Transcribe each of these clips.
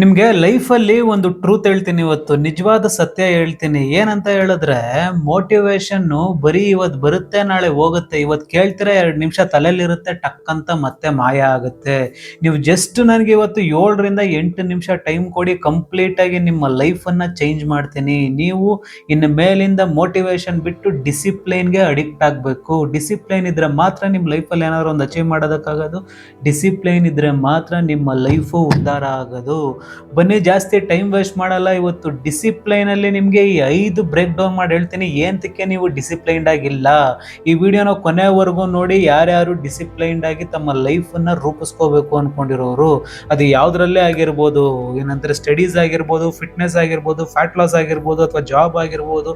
ನಿಮ್ಗೆ ಲೈಫಲ್ಲಿ ಒಂದು ಟ್ರೂತ್ ಹೇಳ್ತೀನಿ ಇವತ್ತು. ನಿಜವಾದ ಸತ್ಯ ಹೇಳ್ತೀನಿ. ಏನಂತ ಹೇಳಿದ್ರೆ ಮೋಟಿವೇಶನ್ನು ಬರೀ ಇವತ್ತು ಬರುತ್ತೆ, ನಾಳೆ ಹೋಗುತ್ತೆ. ಇವತ್ತು ಕೇಳ್ತೀರಾ 2 ನಿಮಿಷ ತಲೆಯಲ್ಲಿರುತ್ತೆ, ಟಕ್ ಅಂತ ಮತ್ತೆ ಮಾಯ ಆಗುತ್ತೆ. ನೀವು ಜಸ್ಟ್ ನನಗೆ ಇವತ್ತು 7 ರಿಂದ 8 ನಿಮಿಷ ಟೈಮ್ ಕೊಡಿ, ಕಂಪ್ಲೀಟ್ ಆಗಿ ನಿಮ್ಮ ಲೈಫನ್ನ ಚೇಂಜ್ ಮಾಡ್ತೀನಿ. ನೀವು ಇನ್ನು ಮೇಲಿಂದ ಮೋಟಿವೇಶನ್ ಬಿಟ್ಟು ಡಿಸಿಪ್ಲೈನ್‌ಗೆ ಅಡಿಕ್ಟ್ ಆಗಬೇಕು. ಡಿಸಿಪ್ಲೈನ್ ಇದ್ರೆ ಮಾತ್ರ ನಿಮ್ಮ ಲೈಫಲ್ಲಿ ಏನಾದ್ರು ಒಂದು ಅಚೀವ್ ಮಾಡೋದಕ್ಕಾಗೋದು. ಡಿಸಿಪ್ಲೈನ್ ಇದ್ರೆ ಮಾತ್ರ ನಿಮ್ಮ ಲೈಫು ಉದ್ಧಾರ ಆಗೋದು. ಬನ್ನಿ ಜಾಸ್ತಿ ಟೈಮ್ ವೇಸ್ಟ್ ಮಾಡಲ್ಲ. ಇವತ್ತು ಡಿಸಿಪ್ಲೈನಲ್ಲಿ ನಿಮಗೆ ಈ 5 ಬ್ರೇಕ್ ಡೌನ್ ಮಾಡಿ ಹೇಳ್ತೀನಿ, ಏಂತಕ್ಕೆ ನೀವು ಡಿಸಿಪ್ಲೈನ್ಡ್ ಆಗಿಲ್ಲ. ಈ ವಿಡಿಯೋನ ಕೊನೆವರೆಗೂ ನೋಡಿ. ಯಾರ್ಯಾರು ಡಿಸಿಪ್ಲೈನ್ಡ್ ಆಗಿ ತಮ್ಮ ಲೈಫನ್ನು ರೂಪಿಸ್ಕೋಬೇಕು ಅಂದ್ಕೊಂಡಿರೋರು, ಅದು ಯಾವುದರಲ್ಲೇ ಆಗಿರ್ಬೋದು, ಏನಂತಾರೆ ಸ್ಟಡೀಸ್ ಆಗಿರ್ಬೋದು, ಫಿಟ್ನೆಸ್ ಆಗಿರ್ಬೋದು, ಫ್ಯಾಟ್ ಲಾಸ್ ಆಗಿರ್ಬೋದು, ಅಥವಾ ಜಾಬ್ ಆಗಿರ್ಬೋದು,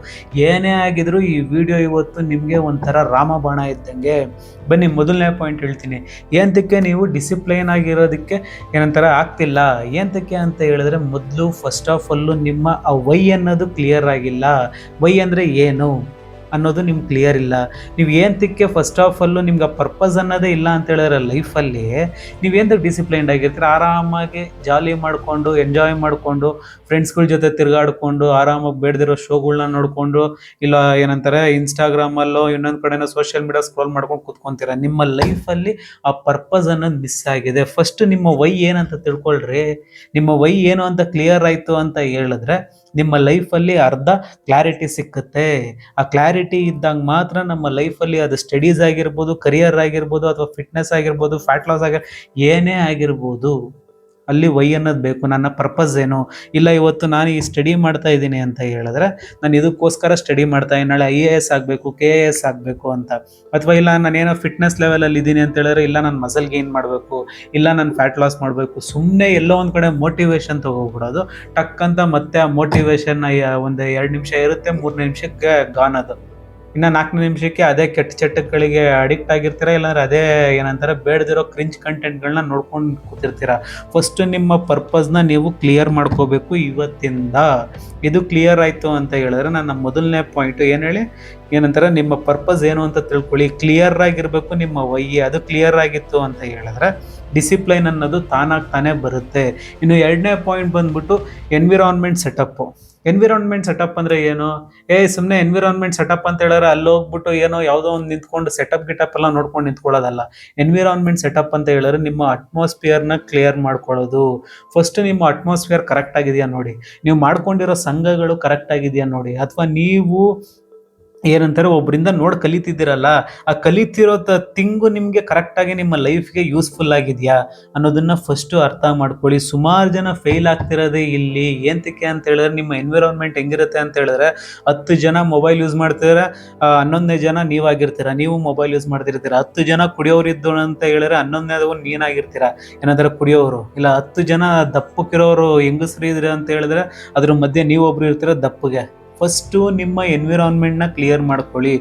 ಏನೇ ಆಗಿದ್ರು ಈ ವಿಡಿಯೋ ಇವತ್ತು ನಿಮಗೆ ಒಂಥರ ರಾಮಬಾಣ ಇದ್ದಂಗೆ. ಬನ್ನಿ ಮೊದಲನೇ ಪಾಯಿಂಟ್ ಹೇಳ್ತೀನಿ, ಏಂತಕ್ಕೆ ನೀವು ಡಿಸಿಪ್ಲೈನ್ ಆಗಿರೋದಕ್ಕೆ ಏನಂತಾರೆ ಆಗ್ತಿಲ್ಲ. ಏಂತಕ್ಕೆ ಅಂತ ಹೇಳಿದ್ರೆ, ಮೊದಲು ಫಸ್ಟ್ ಆಫ್ ಆಲ್ ನಿಮ್ಮ ಆ ವೈ ಅನ್ನೋದು ಕ್ಲಿಯರ್ ಆಗಿಲ್ಲ. ವೈ ಅಂದರೆ ಏನು ಅನ್ನೋದು ನಿಮ್ಗೆ ಕ್ಲಿಯರ್ ಇಲ್ಲ. ನೀವು ಏಂತಕ್ಕೆ ಫಸ್ಟ್ ಆಫ್ ಆಲ್ ನಿಮ್ಗೆ ಆ ಪರ್ಪಸ್ ಅನ್ನೋದೇ ಇಲ್ಲ ಅಂತ ಹೇಳಿದ್ರೆ ಲೈಫಲ್ಲಿ ನೀವೇಂತಕ್ಕೆ ಡಿಸಿಪ್ಲೈನ್ಡ್ ಆಗಿರ್ತೀರ. ಆರಾಮಾಗಿ ಜಾಲಿ ಮಾಡಿಕೊಂಡು ಎಂಜಾಯ್ ಮಾಡಿಕೊಂಡು ಫ್ರೆಂಡ್ಸ್ಗಳ ಜೊತೆ ತಿರುಗಾಡ್ಕೊಂಡು ಆರಾಮಾಗಿ ಬೇಡದಿರೋ ಶೋಗಳನ್ನ ನೋಡಿಕೊಂಡು, ಇಲ್ಲ ಏನಂತಾರೆ ಇನ್ಸ್ಟಾಗ್ರಾಮಲ್ಲೋ ಇನ್ನೊಂದು ಕಡೆನೋ ಸೋಷಿಯಲ್ ಮೀಡಿಯಾ ಸ್ಕ್ರೋಲ್ ಮಾಡ್ಕೊಂಡು ಕೂತ್ಕೊಂತೀರ. ನಿಮ್ಮ ಲೈಫಲ್ಲಿ ಆ ಪರ್ಪಸ್ ಅನ್ನೋದು ಮಿಸ್ ಆಗಿದೆ. ಫಸ್ಟ್ ನಿಮ್ಮ ವೈ ಏನಂತ ತಿಳ್ಕೊಳ್ರಿ. ನಿಮ್ಮ ವೈ ಏನು ಅಂತ ಕ್ಲಿಯರ್ ಆಯಿತು ಅಂತ ಹೇಳಿದ್ರೆ ನಿಮ್ಮ ಲೈಫಲ್ಲಿ ಅರ್ಧ ಕ್ಲಾರಿಟಿ ಸಿಕ್ಕುತ್ತೆ. ಆ ಕ್ಲಾರಿಟಿ ಇದ್ದಾಗ ಮಾತ್ರ ನಮ್ಮ ಲೈಫಲ್ಲಿ ಅದು ಸ್ಟಡೀಸ್ ಆಗಿರ್ಬೋದು, ಕರಿಯರ್ ಆಗಿರ್ಬೋದು, ಅಥವಾ ಫಿಟ್ನೆಸ್ ಆಗಿರ್ಬೋದು, ಫ್ಯಾಟ್ ಲಾಸ್ ಏನೇ ಆಗಿರ್ಬೋದು, ಅಲ್ಲಿ ವೈ ಅನ್ನೋದು ಬೇಕು. ನನ್ನ ಪರ್ಪಸ್ ಏನು. ಇಲ್ಲ ಇವತ್ತು ನಾನು ಈ ಸ್ಟಡಿ ಮಾಡ್ತಾ ಇದ್ದೀನಿ ಅಂತ ಹೇಳಿದ್ರೆ, ನಾನು ಇದಕ್ಕೋಸ್ಕರ ಸ್ಟಡಿ ಮಾಡ್ತಾ ಇದ್ದೀನಿ, ನಾಳೆ IAS ಆಗಬೇಕು, KAS ಆಗಬೇಕು ಅಂತ. ಅಥವಾ ಇಲ್ಲ ನಾನೇನೋ ಫಿಟ್ನೆಸ್ ಲೆವೆಲಲ್ಲಿ ಇದ್ದೀನಿ ಅಂತ ಹೇಳಿದ್ರೆ, ಇಲ್ಲ ನಾನು ಮಸಲ್ ಗೇನ್ ಮಾಡಬೇಕು, ಇಲ್ಲ ನಾನು ಫ್ಯಾಟ್ ಲಾಸ್ ಮಾಡಬೇಕು. ಸುಮ್ಮನೆ ಎಲ್ಲೋ ಒಂದು ಕಡೆ ಮೋಟಿವೇಶನ್ ತೊಗೊಬಿಡೋದು. ಟಕ್ ಅಂತ ಮತ್ತೆ ಆ ಮೋಟಿವೇಶನ್ ಒಂದು 2 ನಿಮಿಷ ಇರುತ್ತೆ, 3 ನಿಮಿಷಕ್ಕೆ ಗಾನ್ ಅದು. ಇನ್ನು 4 ನಿಮಿಷಕ್ಕೆ ಅದೇ ಕೆಟ್ಟ ಚಟಗಳಿಗೆ ಅಡಿಕ್ಟ್ ಆಗಿರ್ತೀರ. ಇಲ್ಲಾಂದ್ರೆ ಅದೇ ಏನಂತಾರೆ ಬೇಡದಿರೋ ಕ್ರಿಂಜ್ ಕಂಟೆಂಟ್ಗಳನ್ನ ನೋಡ್ಕೊಂಡು ಕೂತಿರ್ತೀರ. ಫಸ್ಟ್ ನಿಮ್ಮ ಪರ್ಪಸ್ನ ನೀವು ಕ್ಲಿಯರ್ ಮಾಡ್ಕೋಬೇಕು ಇವತ್ತಿಂದ. ಇದು ಕ್ಲಿಯರ್ ಆಯಿತು ಅಂತ ಹೇಳಿದ್ರೆ ನನ್ನ ಮೊದಲನೇ ಪಾಯಿಂಟು ಏನು ಹೇಳಿ, ಏನಂತಾರೆ ನಿಮ್ಮ ಪರ್ಪಸ್ ಏನು ಅಂತ ತಿಳ್ಕೊಳ್ಳಿ. ಕ್ಲಿಯರ್ ಆಗಿರಬೇಕು ನಿಮ್ಮ ವೈ. ಅದು ಕ್ಲಿಯರ್ ಆಗಿತ್ತು ಅಂತ ಹೇಳಿದ್ರೆ ಡಿಸಿಪ್ಲೈನ್ ಅನ್ನೋದು ತಾನೇ ಬರುತ್ತೆ. ಇನ್ನು 2ನೇ ಪಾಯಿಂಟ್ ಬಂದ್ಬಿಟ್ಟು ಎನ್ವಿರಾನ್ಮೆಂಟ್ ಸೆಟಪ್ಪು. ಎನ್ವಿರಾನ್ಮೆಂಟ್ ಸೆಟಪ್ ಅಂದರೆ ಏನು? ಸುಮ್ಮನೆ ಎನ್ವಿರಾನ್ಮೆಂಟ್ ಸೆಟಪ್ ಅಂತ ಹೇಳಿದ್ರೆ ಅಲ್ಲಿ ಹೋಗ್ಬಿಟ್ಟು ಏನೋ ಯಾವುದೋ ಒಂದು ನಿಂತ್ಕೊಂಡು ಗಿಟಪ್ ಎಲ್ಲ ನೋಡ್ಕೊಂಡು ನಿಂತ್ಕೊಳ್ಳೋದಲ್ಲ. ಎನ್ವಿರಾನ್ಮೆಂಟ್ ಸೆಟಪ್ ಅಂತ ಹೇಳಿದ್ರೆ ನಿಮ್ಮ ಅಟ್ಮಾಸ್ಫಿಯರ್ನ ಕ್ಲಿಯರ್ ಮಾಡ್ಕೊಳ್ಳೋದು. ಫಸ್ಟ್ ನಿಮ್ಮ ಅಟ್ಮಾಸ್ಫಿಯರ್ ಕರೆಕ್ಟ್ ಆಗಿದೆಯಾ ನೋಡಿ. ನೀವು ಮಾಡ್ಕೊಂಡಿರೋ ಸಂಘಗಳು ಕರೆಕ್ಟ್ ಆಗಿದೆಯಾ ನೋಡಿ. ಅಥವಾ ನೀವು ಏನಂತಾರೆ ಒಬ್ಬರಿಂದ ನೋಡಿ ಕಲಿತಿದ್ದೀರಲ್ಲ, ಆ ಕಲಿತಿರೋ ತಿಂಗು ನಿಮಗೆ ಕರೆಕ್ಟಾಗಿ ನಿಮ್ಮ ಲೈಫ್ಗೆ ಯೂಸ್ಫುಲ್ ಆಗಿದೆಯಾ ಅನ್ನೋದನ್ನ ಫಸ್ಟು ಅರ್ಥ ಮಾಡ್ಕೊಳ್ಳಿ. ಸುಮಾರು ಜನ ಫೇಲ್ ಆಗ್ತಿರೋದೇ ಇಲ್ಲಿ. ಏಂತಕ್ಕೆ ಅಂತ ಹೇಳಿದ್ರೆ ನಿಮ್ಮ ಎನ್ವಿರಾನ್ಮೆಂಟ್ ಹೆಂಗಿರುತ್ತೆ ಅಂತ ಹೇಳಿದ್ರೆ, 10 ಜನ ಮೊಬೈಲ್ ಯೂಸ್ ಮಾಡ್ತಿದ್ರೆ 11ನೇ ಜನ ನೀವಾಗಿರ್ತೀರ, ನೀವು ಮೊಬೈಲ್ ಯೂಸ್ ಮಾಡ್ತಿರ್ತೀರ. 10 ಜನ ಕುಡಿಯೋರಿದ್ದು ಅಂತ ಹೇಳಿದ್ರೆ 11ನೇದವ ನೀನಾಗಿರ್ತೀರ, ಏನಾದರೂ ಕುಡಿಯೋರು. ಇಲ್ಲ 10 ಜನ ದಪ್ಪಕ್ಕಿರೋರು ಹೆಂಗಸ್ರು ಇದ್ರೆ ಅಂತ ಹೇಳಿದ್ರೆ ಅದ್ರ ಮಧ್ಯೆ ನೀವೊಬ್ರು ಇರ್ತೀರ ದಪ್ಪಗೆ. ಫಸ್ಟು ನಿಮ್ಮ ಎನ್ವಿರಾನ್ಮೆಂಟ್ನ ಕ್ಲಿಯರ್ ಮಾಡ್ಕೊಳ್ಳಿ.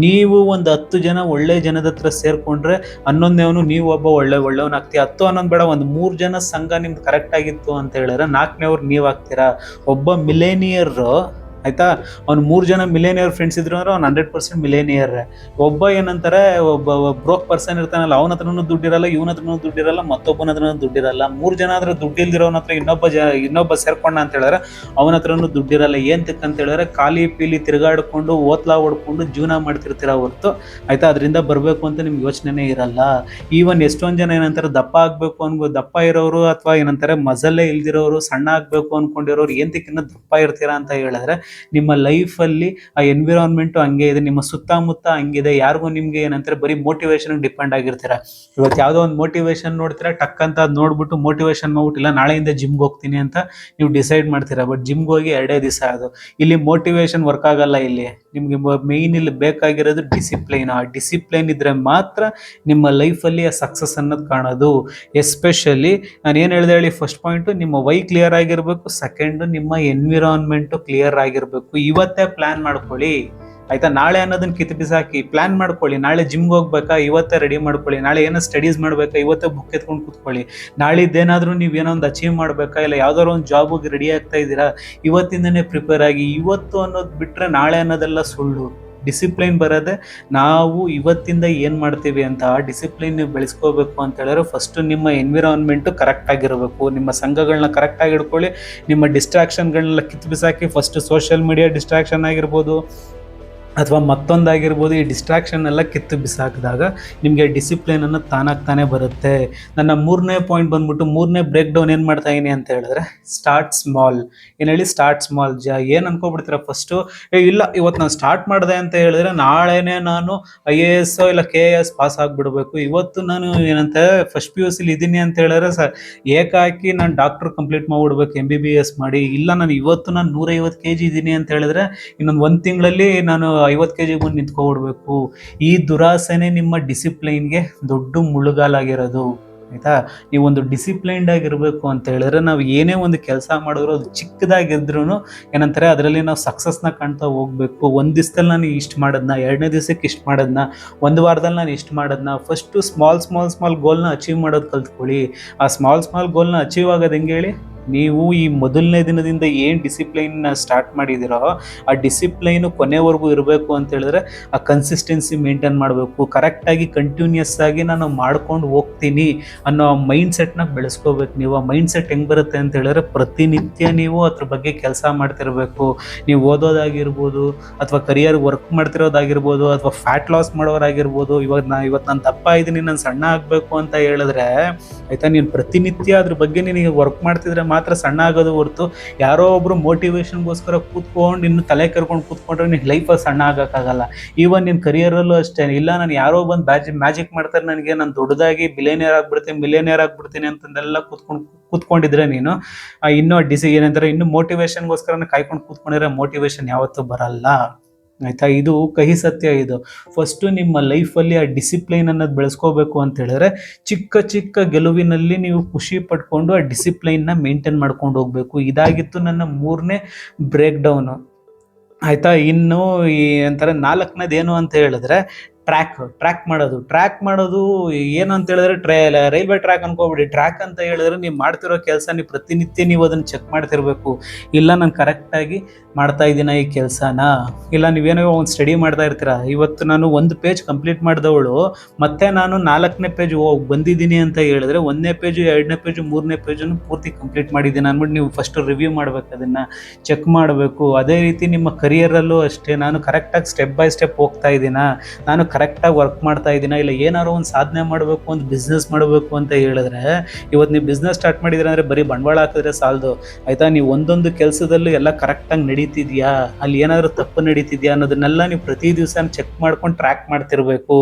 ನೀವು ಒಂದು 10 ಜನ ಒಳ್ಳೆ ಜನದ ಹತ್ರ ಸೇರಿಕೊಂಡ್ರೆ 11ನೇವನು ನೀವು ಒಬ್ಬ ಒಳ್ಳೆಯವನಾಗ್ತೀಯ. 10 11 ಬೇಡ, ಒಂದು 3 ಜನ ಸಂಘ ನಿಮ್ದು ಕರೆಕ್ಟ್ ಆಗಿತ್ತು ಅಂತ ಹೇಳಿದ್ರೆ 4ನೇವ್ರು ನೀವು ಆಗ್ತೀರಾ. ಒಬ್ಬ ಮಿಲೇನಿಯರು ಆಯಿತಾ, ಅವ್ನು 3 ಜನ ಮಿಲೇನಿಯರ್ ಫ್ರೆಂಡ್ಸ್ ಇದ್ರು ಅಂದ್ರೆ ಅವ್ನು 100% ಮಿಲೇನಿಯರ್. ಒಬ್ಬ ಏನಂತಾರೆ ಒಬ್ಬ ಬ್ರೋಕ್ ಪರ್ಸನ್ ಇರ್ತಾನಲ್ಲ, ಅವನ ಹತ್ರನೂ ದುಡ್ಡಿರಲ್ಲ, ಇವನ ಹತ್ರನೂ ದುಡ್ಡಿರಲ್ಲ, ಮತ್ತೊಬ್ಬನ ಹತ್ರನೂ ದುಡ್ಡಿರಲ್ಲ. 3 ಜನ ಆದ್ರೆ ದುಡ್ಡಿಲ್ದಿರೋನ ಹತ್ರ ಇನ್ನೊಬ್ಬ ಸೇರ್ಕೊಂಡ ಅಂತ ಹೇಳಿದ್ರೆ ಅವನ ಹತ್ರನೂ ದುಡ್ಡಿರಲ್ಲ. ಏಂತಕ್ಕೆ ಅಂತ ಹೇಳಿದ್ರೆ ಖಾಲಿ ಪೀಲಿ ತಿರುಗಾಡ್ಕೊಂಡು ಓತ್ಲಾ ಹೊಡ್ಕೊಂಡು ಜೀವನ ಮಾಡ್ತಿರ್ತೀರ ಹೊರ್ತು ಆಯಿತಾ, ಅದರಿಂದ ಬರಬೇಕು ಅಂತ ನಿಮ್ಗೆ ಯೋಚನೆನೇ ಇರಲ್ಲ. ಈವನ್ ಎಷ್ಟೊಂದು ಜನ ಏನಂತಾರೆ ದಪ್ಪ ಆಗಬೇಕು ದಪ್ಪ ಇರೋರು, ಅಥವಾ ಏನಂತಾರೆ ಮಜಲ್ಲೇ ಇಲ್ದಿರೋರು, ಸಣ್ಣ ಆಗಬೇಕು ಅಂದ್ಕೊಂಡಿರೋರು ಏಂತಕ್ಕಿನ್ನ ದಪ್ಪ ಇರ್ತೀರಾ ಅಂತ ಹೇಳಿದ್ರೆ ನಿಮ್ಮ ಲೈಫಲ್ಲಿ ಆ ಎನ್ವಿರಾನ್ಮೆಂಟು ಹಂಗೆ ಇದೆ, ನಿಮ್ಮ ಸುತ್ತಮುತ್ತ ಹಂಗಿದೆ. ಯಾರಿಗೂ ನಿಮಗೆ ಏನಂತಾರೆ ಬರೀ ಮೋಟಿವೇಶನ್ ಡಿಪೆಂಡ್ ಆಗಿರ್ತೀರ. ಇವತ್ತು ಯಾವುದೋ ಒಂದು ಮೋಟಿವೇಶನ್ ನೋಡ್ತೀರಾ, ಟಕ್ ಅಂತ ಅದು ನೋಡ್ಬಿಟ್ಟು ಮೋಟಿವೇಶನ್ ಮಾಡ್ಬಿಟ್ಟಿಲ್ಲ ನಾಳೆಯಿಂದ ಜಿಮ್ಗೆ ಹೋಗ್ತೀನಿ ಅಂತ ನೀವು ಡಿಸೈಡ್ ಮಾಡ್ತೀರಾ. ಬಟ್ ಜಿಮ್ಗೆ ಹೋಗಿ 2 ದಿವಸ ಅದು. ಇಲ್ಲಿ ಮೋಟಿವೇಶನ್ ವರ್ಕ್ ಆಗಲ್ಲ. ಇಲ್ಲಿ ನಿಮಗೆ ಮೇಯ್ನ್ ಇಲ್ಲಿ ಬೇಕಾಗಿರೋದು ಡಿಸಿಪ್ಲೈನ್. ಆ ಡಿಸಿಪ್ಲೈನ್ ಇದ್ರೆ ಮಾತ್ರ ನಿಮ್ಮ ಲೈಫಲ್ಲಿ ಆ ಸಕ್ಸಸ್ ಅನ್ನೋದು ಕಾಣೋದು. ಎಸ್ಪೆಷಲಿ ನಾನು ಏನು ಹೇಳಿದೆ ಹೇಳಿ, ಫಸ್ಟ್ ಪಾಯಿಂಟು ನಿಮ್ಮ ವೈ ಕ್ಲಿಯರ್ ಆಗಿರಬೇಕು. ಸೆಕೆಂಡು ನಿಮ್ಮ ಎನ್ವಿರಾನ್ಮೆಂಟು ಕ್ಲಿಯರ್ ಆಗಿರಬೇಕು. ಇವತ್ತೇ ಪ್ಲಾನ್ ಮಾಡ್ಕೊಳ್ಳಿ ಆಯ್ತಾ. ನಾಳೆ ಅನ್ನೋದನ್ನ ಕಿತ್ತು ಬಿಸಾಕಿ ಪ್ಲಾನ್ ಮಾಡ್ಕೊಳ್ಳಿ. ನಾಳೆ ಜಿಮ್ಗೆ ಹೋಗ್ಬೇಕಾ, ಇವತ್ತೇ ರೆಡಿ ಮಾಡ್ಕೊಳ್ಳಿ. ನಾಳೆ ಏನೋ ಸ್ಟಡೀಸ್ ಮಾಡಬೇಕಾ, ಇವತ್ತೇ ಬುಕ್ ಎತ್ಕೊಂಡು ಕೂತ್ಕೊಳ್ಳಿ. ನಾಳಿದ್ದೇನಾದರೂ ನೀವೇನೋ ಒಂದು ಅಚೀವ್ ಮಾಡಬೇಕಾ, ಇಲ್ಲ ಯಾವ್ದಾದ್ರು ಒಂದು ಜಾಬಿಗೆ ರೆಡಿ ಆಗ್ತಾ ಇದ್ದೀರಾ, ಇವತ್ತಿಂದನೇ ಪ್ರಿಪೇರ್ ಆಗಿ. ಇವತ್ತು ಅನ್ನೋದು ಬಿಟ್ಟರೆ ನಾಳೆ ಅನ್ನೋದೆಲ್ಲ ಸುಳ್ಳು. ಡಿಸಿಪ್ಲೈನ್ ಬರೋದೆ ನಾವು ಇವತ್ತಿಂದ ಏನು ಮಾಡ್ತೀವಿ ಅಂತ. ಆ ಡಿಸಿಪ್ಲೈನ್ ನೀವು ಬೆಳೆಸ್ಕೋಬೇಕು ಅಂತ ಹೇಳಿದ್ರೆ ಫಸ್ಟು ನಿಮ್ಮ ಎನ್ವಿರಾನ್ಮೆಂಟು ಕರೆಕ್ಟಾಗಿರಬೇಕು. ನಿಮ್ಮ ಸಂಘಗಳನ್ನ ಕರೆಕ್ಟಾಗಿ ಇಟ್ಕೊಳ್ಳಿ. ನಿಮ್ಮ ಡಿಸ್ಟ್ರಾಕ್ಷನ್ಗಳನ್ನೆಲ್ಲ ಕಿತ್ತು ಬಿಸಾಕಿ. ಫಸ್ಟ್ ಸೋಷಿಯಲ್ ಮೀಡಿಯಾ ಡಿಸ್ಟ್ರಾಕ್ಷನ್ ಆಗಿರ್ಬೋದು ಅಥವಾ ಮತ್ತೊಂದಾಗಿರ್ಬೋದು, ಈ ಡಿಸ್ಟ್ರಾಕ್ಷನ್ ಎಲ್ಲ ಕಿತ್ತು ಬಿಸಾಕಿದಾಗ ನಿಮಗೆ ಡಿಸಿಪ್ಲಿನ್ ಅನ್ನೋದು ತಾನಾಗ್ತಾನೆ ಬರುತ್ತೆ. ನನ್ನ 3ನೇ ಪಾಯಿಂಟ್ ಬಂದ್ಬಿಟ್ಟು, 3ನೇ ಬ್ರೇಕ್ ಡೌನ್ ಏನು ಮಾಡ್ತಾ ಇದೀನಿ ಅಂತ ಹೇಳಿದ್ರೆ, ಸ್ಟಾರ್ಟ್ ಸ್ಮಾಲ್. ಏನು ಹೇಳಿ, ಸ್ಟಾರ್ಟ್ ಸ್ಮಾಲ್. ಏನು ಅನ್ಕೊಬಿಡ್ತೀರ ಫಸ್ಟು, ಇಲ್ಲ ಇವತ್ತು ನಾನು ಸ್ಟಾರ್ಟ್ ಮಾಡಿದೆ ಅಂತ ಹೇಳಿದ್ರೆ ನಾಳೆನೇ ನಾನು IAS ಇಲ್ಲ KAS ಪಾಸ್ ಆಗಿಬಿಡ್ಬೇಕು. ಇವತ್ತು ನಾನು ಏನಂತ ಫಸ್ಟ್ PUC ಇದ್ದೀನಿ ಅಂತ ಹೇಳಿದ್ರೆ ಏಕಾಕಿ ನಾನು ಡಾಕ್ಟರ್ ಕಂಪ್ಲೀಟ್ ಮಾಡಿಬಿಡ್ಬೇಕು MBBS ಮಾಡಿ. ಇಲ್ಲ ನಾನು ಇವತ್ತು ನಾನು 150 kg ಇದ್ದೀನಿ ಅಂತ ಹೇಳಿದ್ರೆ ಇನ್ನೊಂದು 1 ತಿಂಗಳಲ್ಲಿ ನಾನು 50 kg ಬಂದು ನಿಂತ್ಕೊಬಿಡ್ಬೇಕು. ಈ ದುರಾಸೆನೇ ನಿಮ್ಮ ಡಿಸಿಪ್ಲೈನ್ಗೆ ದೊಡ್ಡ ಮುಳುಗಾಲಾಗಿರೋದು. ಆಯಿತಾ. ನೀವೊಂದು ಡಿಸಿಪ್ಲೈನ್ಡ್ ಆಗಿರಬೇಕು ಅಂತ ಹೇಳಿದ್ರೆ ನಾವು ಏನೇ ಒಂದು ಕೆಲಸ ಮಾಡಿದ್ರು ಅದು ಚಿಕ್ಕದಾಗಿದ್ರೂ ಏನಂತಾರೆ ಅದರಲ್ಲಿ ನಾವು ಸಕ್ಸಸ್ನ ಕಾಣ್ತಾ ಹೋಗಬೇಕು. ಒಂದು ದಿವಸದಲ್ಲಿ ನಾನು ಇಷ್ಟು ಮಾಡೋದನ್ನ, 2ನೇ ದಿವಸಕ್ಕೆ ಇಷ್ಟು ಮಾಡೋದನ್ನ, ಒಂದು ವಾರದಲ್ಲಿ ನಾನು ಇಷ್ಟು ಮಾಡೋದನ್ನ, ಫಸ್ಟು ಸ್ಮಾಲ್ ಗೋಲ್ನ ಅಚೀವ್ ಮಾಡೋದು ಕಲ್ತ್ಕೊಳ್ಳಿ. ಆ ಸ್ಮಾಲ್ ಗೋಲ್ನ ಅಚೀವ್ ಆಗೋದು ಹೆಂಗೆ ಹೇಳಿ, ನೀವು ಈ ಮೊದಲನೇ ದಿನದಿಂದ ಏನು ಡಿಸಿಪ್ಲೈನ್ನ ಸ್ಟಾರ್ಟ್ ಮಾಡಿದ್ದೀರೋ ಆ ಡಿಸಿಪ್ಲೈನು ಕೊನೆವರೆಗೂ ಇರಬೇಕು ಅಂತ ಹೇಳಿದ್ರೆ ಆ ಕನ್ಸಿಸ್ಟೆನ್ಸಿ ಮೇಂಟೈನ್ ಮಾಡಬೇಕು. ಕರೆಕ್ಟಾಗಿ ಕಂಟಿನ್ಯೂಸ್ ಆಗಿ ನಾನು ಮಾಡ್ಕೊಂಡು ಹೋಗ್ತೀನಿ ಅನ್ನೋ ಮೈಂಡ್ ಸೆಟ್ನ ಬೆಳೆಸ್ಕೋಬೇಕು. ನೀವು ಆ ಮೈಂಡ್ ಸೆಟ್ ಹೆಂಗೆ ಬರುತ್ತೆ ಅಂತ ಹೇಳಿದ್ರೆ ಪ್ರತಿನಿತ್ಯ ನೀವು ಅದ್ರ ಬಗ್ಗೆ ಕೆಲಸ ಮಾಡ್ತಿರ್ಬೇಕು. ನೀವು ಓದೋದಾಗಿರ್ಬೋದು ಅಥವಾ ಕರಿಯರ್ ವರ್ಕ್ ಮಾಡ್ತಿರೋದಾಗಿರ್ಬೋದು ಅಥವಾ ಫ್ಯಾಟ್ ಲಾಸ್ ಮಾಡೋರಾಗಿರ್ಬೋದು. ಇವತ್ತು ನಾನು ದಪ್ಪ ಇದ್ದೀನಿ, ನಾನು ಸಣ್ಣ ಆಗಬೇಕು ಅಂತ ಹೇಳಿದ್ರೆ ಆಯಿತಾ, ನೀನು ಪ್ರತಿನಿತ್ಯ ಅದ್ರ ಬಗ್ಗೆ ನಿನಗೆ ವರ್ಕ್ ಮಾಡ್ತಿದ್ರೆ ಮಾತ್ರ ಸಣ್ಣ ಆಗೋದು ಹೊರತು ಯಾರೋ ಒಬ್ರು ಮೋಟಿವೇಶನ್ಗೋಸ್ಕರ ಕೂತ್ಕೊಂಡು ಇನ್ನು ತಲೆ ಕರ್ಕೊಂಡು ಕೂತ್ಕೊಂಡ್ರೆ ನೀನು ಲೈಫಲ್ಲಿ ಸಣ್ಣ ಆಗೋಕ್ಕಾಗಲ್ಲ. ಈವನ್ ನಿನ್ನ ಕರಿಯರಲ್ಲೂ ಅಷ್ಟೇ. ಇಲ್ಲ ನಾನು ಯಾರೋ ಬಂದು ಮ್ಯಾಜಿಕ್ ಮಾಡ್ತಾರೆ ನನಗೆ ನಾನು ದೊಡ್ಡದಾಗಿ ಮಿಲಿಯನೇರ್ ಆಗ್ಬಿಡ್ತೀನಿ ಅಂತಂದೆಲ್ಲ ಕೂತ್ಕೊಂಡಿದ್ರೆ ನೀನು ಇನ್ನೂ ಏನಂತಾರೆ ಇನ್ನೂ ಮೋಟಿವೇಶನ್ಗೋಸ್ಕರ ಕಾಯ್ಕೊಂಡು ಕೂತ್ಕೊಂಡಿದ್ರೆ ಮೋಟಿವೇಶನ್ ಯಾವತ್ತೂ ಬರಲ್ಲ. ಆಯಿತಾ. ಇದು ಕಹಿ ಸತ್ಯ. ಇದು ಫಸ್ಟು ನಿಮ್ಮ ಲೈಫಲ್ಲಿ ಆ ಡಿಸಿಪ್ಲೈನ್ ಅನ್ನೋದು ಬೆಳೆಸ್ಕೋಬೇಕು ಅಂತ ಹೇಳಿದ್ರೆ ಚಿಕ್ಕ ಗೆಲುವಿನಲ್ಲಿ ನೀವು ಖುಷಿ ಪಡ್ಕೊಂಡು ಆ ಡಿಸಿಪ್ಲೈನ್ನ ಮೇಂಟೈನ್ ಮಾಡ್ಕೊಂಡು ಹೋಗಬೇಕು. ಇದಾಗಿತ್ತು ನನ್ನ 3ನೇ ಬ್ರೇಕ್ ಡೌನು. ಆಯಿತಾ. ಇನ್ನು ಈ ಅಂತಾರೆ 4ನೇದು ಏನು ಅಂತ ಹೇಳಿದ್ರೆ ಟ್ರ್ಯಾಕ್ ಮಾಡೋದು ಏನು ಅಂತ ಹೇಳಿದ್ರೆ ರೈಲ್ವೆ ಟ್ರ್ಯಾಕ್ ಅನ್ಕೋಬಿಡಿ. ಟ್ರ್ಯಾಕ್ ಅಂತ ಹೇಳಿದ್ರೆ ನೀವು ಮಾಡ್ತಿರೋ ಕೆಲಸ ನೀವು ಪ್ರತಿನಿತ್ಯ ನೀವು ಅದನ್ನು ಚೆಕ್ ಮಾಡ್ತಿರ್ಬೇಕು. ಇಲ್ಲ ನಾನು ಕರೆಕ್ಟಾಗಿ ಮಾಡ್ತಾ ಇದ್ದೀನ ಈ ಕೆಲಸನ, ಇಲ್ಲ ನೀವೇನೋ ಒಂದು ಸ್ಟಡಿ ಮಾಡ್ತಾ ಇರ್ತೀರ. ಇವತ್ತು ನಾನು 1 ಪೇಜ್ ಕಂಪ್ಲೀಟ್ ಮಾಡಿದವಳು ಮತ್ತೆ ನಾನು 4ನೇ ಪೇಜ್ ಬಂದಿದ್ದೀನಿ ಅಂತ ಹೇಳಿದ್ರೆ 1ನೇ ಪೇಜು 2ನೇ ಪೇಜು 3ನೇ ಪೇಜನ್ನು ಪೂರ್ತಿ ಕಂಪ್ಲೀಟ್ ಮಾಡಿದ್ದೀನಿ ಅಂದ್ಬಿಟ್ಟು ನೀವು ಫಸ್ಟ್ ರಿವ್ಯೂ ಮಾಡ್ಬೇಕು, ಅದನ್ನು ಚೆಕ್ ಮಾಡಬೇಕು. ಅದೇ ರೀತಿ ನಿಮ್ಮ ಕರಿಯರಲ್ಲೂ ಅಷ್ಟೇ, ನಾನು ಕರೆಕ್ಟಾಗಿ ಸ್ಟೆಪ್ ಬೈ ಸ್ಟೆಪ್ ಹೋಗ್ತಾ ಇದ್ದೀನ, ನಾನು ಕರೆಕ್ಟಾಗಿ ವರ್ಕ್ ಮಾಡ್ತಾ ಇದ್ದೀನ, ಇಲ್ಲ ಏನಾದ್ರು ಒಂದು ಸಾಧನೆ ಮಾಡಬೇಕು, ಒಂದು ಬಿಸ್ನೆಸ್ ಮಾಡಬೇಕು ಅಂತ ಹೇಳಿದ್ರೆ ಇವತ್ತು ನೀವು ಬಿಸ್ನೆಸ್ ಸ್ಟಾರ್ಟ್ ಮಾಡಿದ್ರೆ ಅಂದರೆ ಬರೀ ಬಂಡವಾಳ ಹಾಕಿದ್ರೆ ಸಾಲದು. ಆಯಿತಾ. ನೀವು ಒಂದೊಂದು ಕೆಲಸದಲ್ಲೂ ಎಲ್ಲ ಕರೆಕ್ಟಾಗಿ ನಡೀತಿದೆಯಾ, ಅಲ್ಲಿ ಏನಾದರೂ ತಪ್ಪು ನಡೀತಿದೆಯಾ ಅನ್ನೋದನ್ನೆಲ್ಲ ನೀವು ಪ್ರತಿ ದಿವಸ ಚೆಕ್ ಮಾಡ್ಕೊಂಡು ಟ್ರ್ಯಾಕ್ ಮಾಡ್ತಿರ್ಬೇಕು.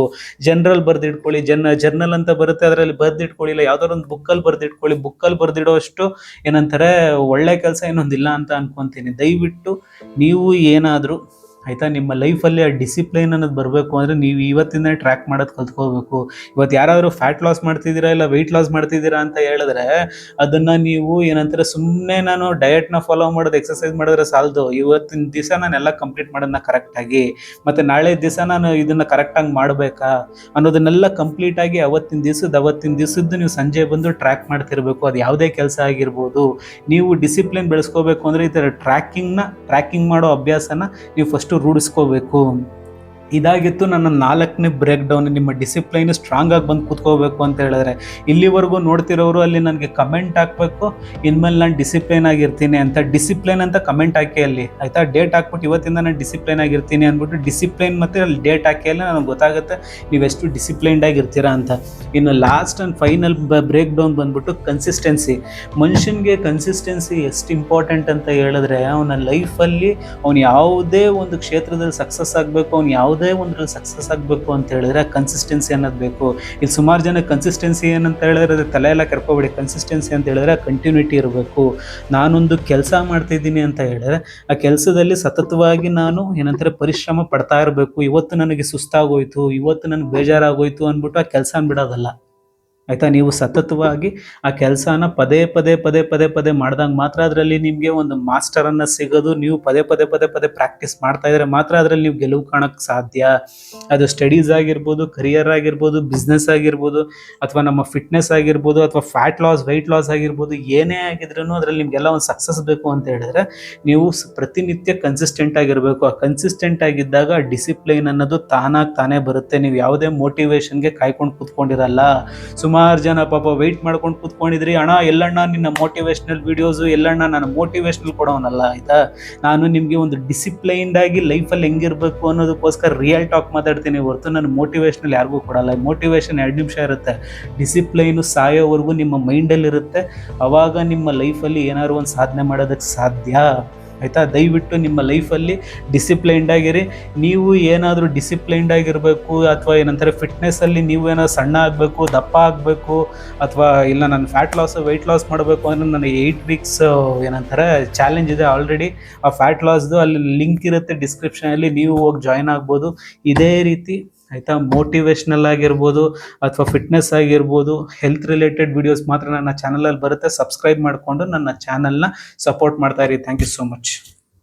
ಜನರಲ್ ಬರೆದಿಟ್ಕೊಳ್ಳಿ, ಜರ್ನಲ್ ಅಂತ ಬರುತ್ತೆ, ಅದರಲ್ಲಿ ಬರೆದಿಟ್ಕೊಳ್ಳಿ. ಇಲ್ಲ ಯಾವ್ದಾದ್ರು ಒಂದು ಬುಕ್ಕಲ್ಲಿ ಬರೆದಿಡೋ ಅಷ್ಟು ಏನಂತಾರೆ ಒಳ್ಳೆ ಕೆಲಸ ಇನ್ನೊಂದಿಲ್ಲ ಅಂತ ಅನ್ಕೊತೀನಿ. ದಯವಿಟ್ಟು ನೀವು ಏನಾದರೂ ಆಯಿತಾ ನಿಮ್ಮ ಲೈಫಲ್ಲಿ ಆ ಡಿಸಿಪ್ಲೈನ್ ಅನ್ನೋದು ಬರಬೇಕು ಅಂದರೆ ನೀವು ಇವತ್ತಿಂದ ಟ್ರ್ಯಾಕ್ ಮಾಡೋದು ಕಲ್ತ್ಕೋಬೇಕು. ಇವತ್ತು ಯಾರಾದರೂ ಫ್ಯಾಟ್ ಲಾಸ್ ಮಾಡ್ತಿದ್ದೀರಾ ಇಲ್ಲ ವೆಯ್ಟ್ ಲಾಸ್ ಮಾಡ್ತಿದ್ದೀರಾ ಅಂತ ಹೇಳಿದ್ರೆ ಅದನ್ನು ನೀವು ಏನಂತಾರೆ ಸುಮ್ಮನೆ ನಾನು ಡಯಟ್ನ ಫಾಲೋ ಮಾಡೋದು, ಎಕ್ಸಸೈಸ್ ಮಾಡಿದ್ರೆ ಸಾಲದು. ಇವತ್ತಿನ ದಿವಸ ನಾನೆಲ್ಲ ಕಂಪ್ಲೀಟ್ ಮಾಡೋದನ್ನ ಕರೆಕ್ಟಾಗಿ, ಮತ್ತು ನಾಳೆ ದಿವಸ ನಾನು ಇದನ್ನು ಕರೆಕ್ಟಾಗಿ ಮಾಡಬೇಕಾ ಅನ್ನೋದನ್ನೆಲ್ಲ ಕಂಪ್ಲೀಟಾಗಿ ಅವತ್ತಿನ ದಿವಸದ್ದು ನೀವು ಸಂಜೆ ಬಂದು ಟ್ರ್ಯಾಕ್ ಮಾಡ್ತಿರ್ಬೇಕು. ಅದು ಯಾವುದೇ ಕೆಲಸ ಆಗಿರ್ಬೋದು. ನೀವು ಡಿಸಿಪ್ಲಿನ್ ಬೆಳೆಸ್ಕೋಬೇಕು ಅಂದರೆ ಈ ಥರ ಟ್ರ್ಯಾಕಿಂಗ್ ಮಾಡೋ ಅಭ್ಯಾಸನ ನೀವು ಫಸ್ಟು ರೂಢಿಸ್ಕೋಬೇಕು. ಇದಾಗಿತ್ತು ನನ್ನ 4ನೇ ಬ್ರೇಕ್ ಡೌನ್. ನಿಮ್ಮ ಡಿಸಿಪ್ಲೈನ್ ಸ್ಟ್ರಾಂಗ್ ಆಗಿ ಬಂದು ಕೂತ್ಕೋಬೇಕು ಅಂತ ಹೇಳಿದ್ರೆ ಇಲ್ಲಿವರೆಗೂ ನೋಡ್ತಿರೋರು ಅಲ್ಲಿ ನನಗೆ ಕಮೆಂಟ್ ಹಾಕಬೇಕು, ಇನ್ಮೇಲೆ ನಾನು ಡಿಸಿಪ್ಲೈನ್ ಆಗಿರ್ತೀನಿ ಅಂತ. ಡಿಸಿಪ್ಲೈನ್ ಅಂತ ಕಮೆಂಟ್ ಹಾಕಿ ಅಲ್ಲಿ ಆಯಿತಾ. ಡೇಟ್ ಹಾಕ್ಬಿಟ್ಟು ಇವತ್ತಿಂದ ನಾನು ಡಿಸಿಪ್ಲೈನ್ ಆಗಿರ್ತೀನಿ ಅಂದ್ಬಿಟ್ಟು ಡಿಸಿಪ್ಲೈನ್ ಮತ್ತು ಅಲ್ಲಿ ಡೇಟ್ ಹಾಕಿ ಅಲ್ಲಿ ನನಗೆ ಗೊತ್ತಾಗುತ್ತೆ ನೀವೆಷ್ಟು ಡಿಸಿಪ್ಲೈನ್ಡ್ ಆಗಿರ್ತೀರಾ ಅಂತ. ಇನ್ನು last and final break down ಬಂದ್ಬಿಟ್ಟು ಕನ್ಸಿಸ್ಟೆನ್ಸಿ. ಮನುಷ್ಯನಿಗೆ ಕನ್ಸಿಸ್ಟೆನ್ಸಿ ಎಷ್ಟು ಇಂಪಾರ್ಟೆಂಟ್ ಅಂತ ಹೇಳಿದ್ರೆ ಅವನ ಲೈಫಲ್ಲಿ ಅವನು ಯಾವುದೇ ಒಂದು ಕ್ಷೇತ್ರದಲ್ಲಿ ಸಕ್ಸಸ್ ಆಗಬೇಕು, ಅವ್ನು ಯಾವುದೇ ಒಂದ್ರಲ್ಲಿ ಸಕ್ಸಸ್ ಆಗಬೇಕು ಅಂತ ಹೇಳಿದ್ರೆ ಕನ್ಸಿಸ್ಟೆನ್ಸಿ ಅನ್ನೋದು ಬೇಕು. ಇಲ್ಲಿ ಸುಮಾರು ಜನ ಕನ್ಸಿಸ್ಟೆನ್ಸಿ ಏನಂತ ಹೇಳಿದ್ರೆ ತಲೆ ಎಲ್ಲ ಕರ್ಕೊಬೇಡಿ. ಕನ್ಸಿಸ್ಟೆನ್ಸಿ ಅಂತ ಹೇಳಿದ್ರೆ ಕಂಟಿನ್ಯೂಟಿ ಇರಬೇಕು. ನಾನೊಂದು ಕೆಲಸ ಮಾಡ್ತಿದ್ದೀನಿ ಅಂತ ಹೇಳಿದ್ರೆ ಆ ಕೆಲಸದಲ್ಲಿ ಸತತವಾಗಿ ನಾನು ಏನಂತಾರೆ ಪರಿಶ್ರಮ ಪಡ್ತಾ ಇರಬೇಕು. ಇವತ್ತು ನನಗೆ ಸುಸ್ತಾಗೋಯ್ತು, ಇವತ್ತು ನನಗೆ ಬೇಜಾರಾಗೋಯ್ತು ಅಂದ್ಬಿಟ್ಟು ಆ ಕೆಲಸ ಬಿಡೋದಲ್ಲ. ಆಯ್ತಾ. ನೀವು ಸತತವಾಗಿ ಆ ಕೆಲಸನ ಪದೇ ಪದೇ ಪದೇ ಪದೇ ಪದೇ ಮಾಡಿದಾಗ ಮಾತ್ರ ಅದರಲ್ಲಿ ನಿಮಗೆ ಒಂದು ಮಾಸ್ಟರ್ ಅನ್ನ ಸಿಗೋದು. ನೀವು ಪದೇ ಪದೇ ಪದೇ ಪದೇ ಪ್ರಾಕ್ಟೀಸ್ ಮಾಡ್ತಾ ಇದ್ರೆ ಮಾತ್ರ ಅದರಲ್ಲಿ ನೀವು ಗೆಲುವು ಕಾಣಕ್ಕೆ ಸಾಧ್ಯ. ಅದು ಸ್ಟಡೀಸ್ ಆಗಿರ್ಬೋದು, ಕರಿಯರ್ ಆಗಿರ್ಬೋದು, ಬಿಸ್ನೆಸ್ ಆಗಿರ್ಬೋದು, ಅಥವಾ ನಮ್ಮ ಫಿಟ್ನೆಸ್ ಆಗಿರ್ಬೋದು, ಅಥವಾ ಫ್ಯಾಟ್ ಲಾಸ್, ವೆಯ್ಟ್ ಲಾಸ್ ಆಗಿರ್ಬೋದು, ಏನೇ ಆಗಿದ್ರೂ ಅದರಲ್ಲಿ ನಿಮಗೆಲ್ಲ ಒಂದು ಸಕ್ಸಸ್ ಬೇಕು ಅಂತ ಹೇಳಿದ್ರೆ ನೀವು ಪ್ರತಿನಿತ್ಯ ಕನ್ಸಿಸ್ಟೆಂಟ್ ಆಗಿರಬೇಕು. ಆ ಕನ್ಸಿಸ್ಟೆಂಟ್ ಆಗಿದ್ದಾಗ ಡಿಸಿಪ್ಲೈನ್ ಅನ್ನೋದು ತಾನೇ ಬರುತ್ತೆ. ನೀವು ಯಾವುದೇ ಮೋಟಿವೇಶನ್ಗೆ ಕಾಯ್ಕೊಂಡು ಕೂತ್ಕೊಂಡಿರಲ್ಲ. ಸುಮಾರು ಜನ ಪಾಪ ವೆಯ್ಟ್ ಮಾಡ್ಕೊಂಡು ಕೂತ್ಕೊಂಡಿದ್ರಿ, ಅಣ್ಣ ಎಲ್ಲಣ್ಣ ನಿನ್ನ ಮೋಟಿವೇಶ್ನಲ್ ವಿಡಿಯೋಸು, ಎಲ್ಲಣ್ಣ ನಾನು ಮೋಟಿವೇಶ್ನಲ್ ಕೊಡೋನಲ್ಲ, ಆಯ್ತಾ. ನಾನು ನಿಮಗೆ ಒಂದು ಡಿಸಿಪ್ಲೈನ್ಡ್ ಆಗಿ ಲೈಫಲ್ಲಿ ಹೆಂಗಿರಬೇಕು ಅನ್ನೋದಕ್ಕೋಸ್ಕರ ರಿಯಲ್ ಟಾಕ್ ಮಾತಾಡ್ತೀನಿ ಹೊರತು ನಾನು ಮೋಟಿವೇಶ್ನಲ್ ಯಾರಿಗೂ ಕೊಡಲ್ಲ. ಮೋಟಿವೇಶನ್ 2 ನಿಮಿಷ ಇರುತ್ತೆ, ಡಿಸಿಪ್ಲೈನು ಸಾಯೋವರೆಗೂ ನಿಮ್ಮ ಮೈಂಡಲ್ಲಿ ಇರುತ್ತೆ. ಅವಾಗ ನಿಮ್ಮ ಲೈಫಲ್ಲಿ ಏನಾದ್ರು ಒಂದು ಸಾಧನೆ ಮಾಡೋದಕ್ಕೆ ಸಾಧ್ಯ, ಆಯಿತಾ. ದಯವಿಟ್ಟು ನಿಮ್ಮ ಲೈಫಲ್ಲಿ ಡಿಸಿಪ್ಲೈನ್ಡ್ ಆಗಿರಿ. ನೀವು ಏನಾದರೂ ಡಿಸಿಪ್ಲೈನ್ಡ್ ಆಗಿರಬೇಕು, ಅಥವಾ ಏನಂತಾರೆ ಫಿಟ್ನೆಸ್ಸಲ್ಲಿ ನೀವು ಏನಾದ್ರು ಸಣ್ಣ ಆಗಬೇಕು, ದಪ್ಪ ಆಗಬೇಕು, ಅಥವಾ ಇಲ್ಲ ನಾನು ಫ್ಯಾಟ್ ಲಾಸ್, ವೆಯ್ಟ್ ಲಾಸ್ ಮಾಡಬೇಕು ಅಂದರೆ ನನಗೆ 8 ವೀಕ್ಸ್ ಏನಂತಾರೆ ಚಾಲೆಂಜ್ ಇದೆ ಆಲ್ರೆಡಿ. ಆ ಫ್ಯಾಟ್ ಲಾಸ್ದು ಅಲ್ಲಿ ಲಿಂಕ್ ಇರುತ್ತೆ ಡಿಸ್ಕ್ರಿಪ್ಷನಲ್ಲಿ, ನೀವು ಹೋಗಿ ಜಾಯ್ನ್ ಆಗ್ಬೋದು. ಇದೇ ರೀತಿ ಆಯಿತಾ, ಮೋಟಿವೇಶ್ನಲ್ ಆಗಿರ್ಬೋದು ಅಥವಾ ಫಿಟ್ನೆಸ್ ಆಗಿರ್ಬೋದು, ಹೆಲ್ತ್ ರಿಲೇಟೆಡ್ ವಿಡಿಯೋಸ್ ಮಾತ್ರ ನನ್ನ ಚಾನಲಲ್ಲಿ ಬರುತ್ತೆ. ಸಬ್ಸ್ಕ್ರೈಬ್ ಮಾಡಿಕೊಂಡು ನನ್ನ ಚಾನಲ್ನ ಸಪೋರ್ಟ್ ಮಾಡ್ತಾ ಇರಿ. Thank you so much.